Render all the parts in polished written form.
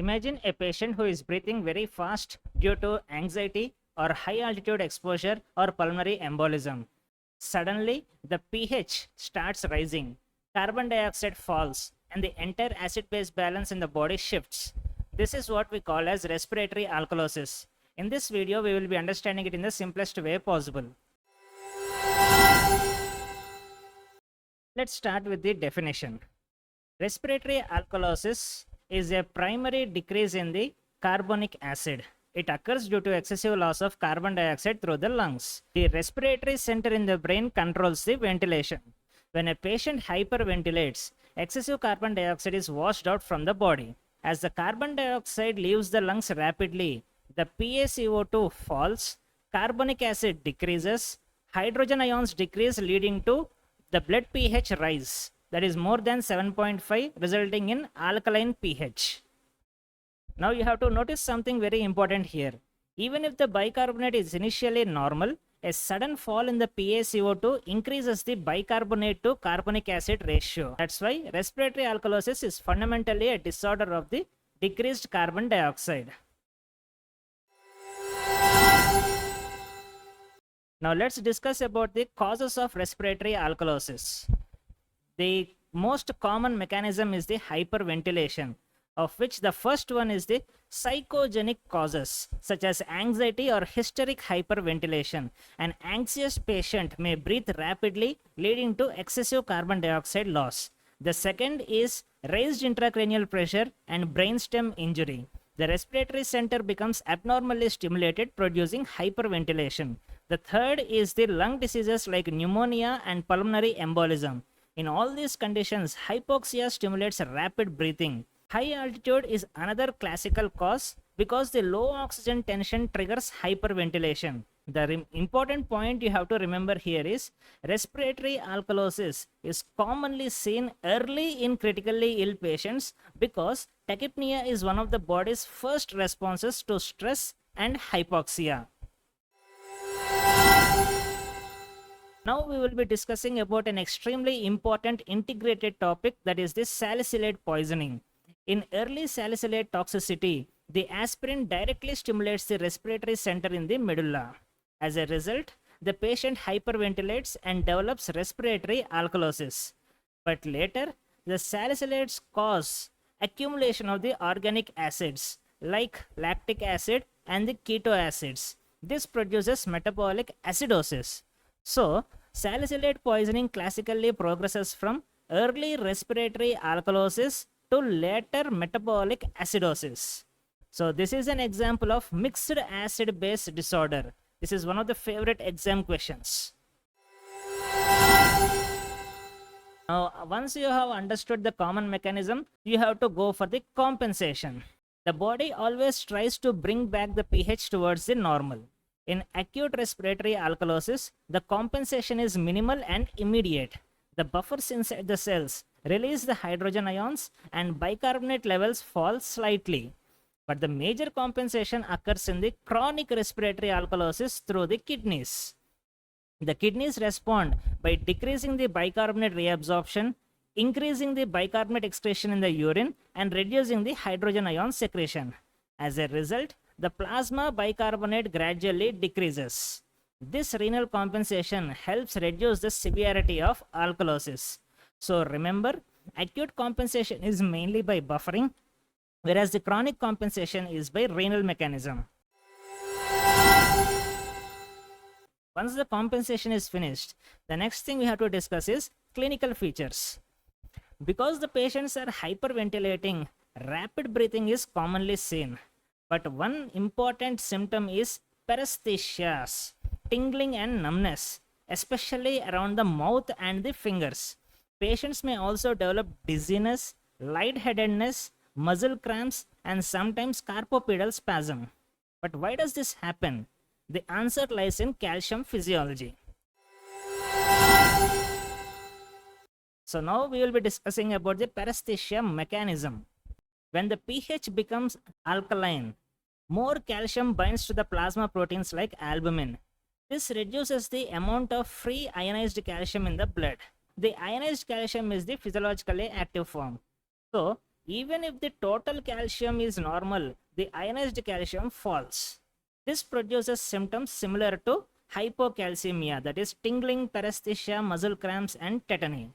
Imagine a patient who is breathing very fast due to anxiety or high altitude exposure or pulmonary embolism. Suddenly, the pH starts rising, carbon dioxide falls, and the entire acid-base balance in the body shifts. This is what we call as respiratory alkalosis. In this video, we will be understanding it in the simplest way possible. Let's start with the definition. Respiratory alkalosis is a primary decrease in the carbonic acid. It occurs due to excessive loss of carbon dioxide through the lungs. The respiratory center in the brain controls the ventilation. When a patient hyperventilates, excessive carbon dioxide is washed out from the body. As the carbon dioxide leaves the lungs rapidly, the PaCO2 falls, carbonic acid decreases, hydrogen ions decrease, leading to the blood pH rise, that is more than 7.5, resulting in alkaline pH. Now you have to notice something very important here. Even if the bicarbonate is initially normal, a sudden fall in the PaCO2 increases the bicarbonate to carbonic acid ratio. That's why respiratory alkalosis is fundamentally a disorder of the decreased carbon dioxide. Now let's discuss about the causes of respiratory alkalosis. The most common mechanism is the hyperventilation, of which the first one is the psychogenic causes such as anxiety or hysteric hyperventilation. An anxious patient may breathe rapidly, leading to excessive carbon dioxide loss. The second is raised intracranial pressure and brainstem injury. The respiratory center becomes abnormally stimulated, producing hyperventilation. The third is the lung diseases like pneumonia and pulmonary embolism. In all these conditions, hypoxia stimulates rapid breathing. High altitude is another classical cause because the low oxygen tension triggers hyperventilation. The important point you have to remember here is respiratory alkalosis is commonly seen early in critically ill patients because tachypnea is one of the body's first responses to stress and hypoxia. Now we will be discussing about an extremely important integrated topic, that is the salicylate poisoning. In early salicylate toxicity, the aspirin directly stimulates the respiratory center in the medulla. As a result, the patient hyperventilates and develops respiratory alkalosis. But later, the salicylates cause accumulation of the organic acids like lactic acid and the keto acids. This produces metabolic acidosis. So, salicylate poisoning classically progresses from early respiratory alkalosis to later metabolic acidosis. So, this is an example of mixed acid base disorder. This is one of the favorite exam questions. Now, once you have understood the common mechanism, you have to go for the compensation. The body always tries to bring back the pH towards the normal. In acute respiratory alkalosis, the compensation is minimal and immediate. The buffers inside the cells release the hydrogen ions and bicarbonate levels fall slightly. But the major compensation occurs in the chronic respiratory alkalosis through the kidneys. The kidneys respond by decreasing the bicarbonate reabsorption, increasing the bicarbonate excretion in the urine, and reducing the hydrogen ion secretion. As a result, the plasma bicarbonate gradually decreases. This renal compensation helps reduce the severity of alkalosis. So remember, acute compensation is mainly by buffering, whereas the chronic compensation is by renal mechanism. Once the compensation is finished, the next thing we have to discuss is clinical features. Because the patients are hyperventilating, rapid breathing is commonly seen. But one important symptom is paresthesias, tingling and numbness, especially around the mouth and the fingers. Patients may also develop dizziness, lightheadedness, muscle cramps, and sometimes carpopedal spasm. But why does this happen? The answer lies in calcium physiology. So now we will be discussing about the paresthesia mechanism. When the pH becomes alkaline, more calcium binds to the plasma proteins like albumin. This reduces the amount of free ionized calcium in the blood. The ionized calcium is the physiologically active form. So, Even if the total calcium is normal, the ionized calcium falls. This produces symptoms similar to hypocalcemia, that is tingling, paresthesia, muscle cramps, and tetany.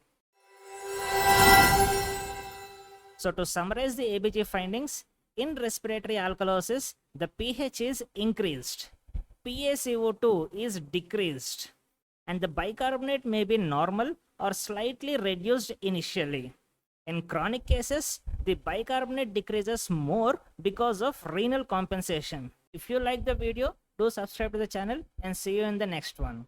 So to summarize the ABG findings, in respiratory alkalosis, the pH is increased, PaCO2 is decreased, and the bicarbonate may be normal or slightly reduced initially. In chronic cases, the bicarbonate decreases more because of renal compensation. If you like the video, do subscribe to the channel and see you in the next one.